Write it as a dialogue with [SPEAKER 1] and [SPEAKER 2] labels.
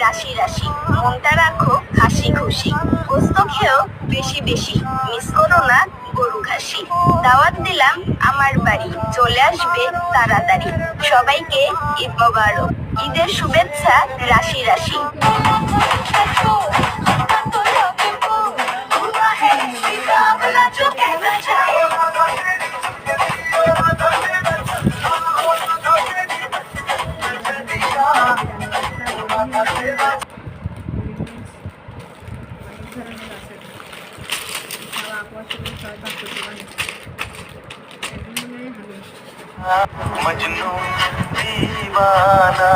[SPEAKER 1] রাশি রাশি, মনটা রাখো হাসি খুশি। গোস্ত খেয়েও বেশি বেশি, মিস করো না গরু ঘাসি। দাওয়াত দিলাম আমার বাড়ি, চলে আসবে তাড়াতাড়ি। সবাইকে ঈদ মোবারক, ঈদের শুভেচ্ছা রাশি রাশি।
[SPEAKER 2] मजनू दीवाना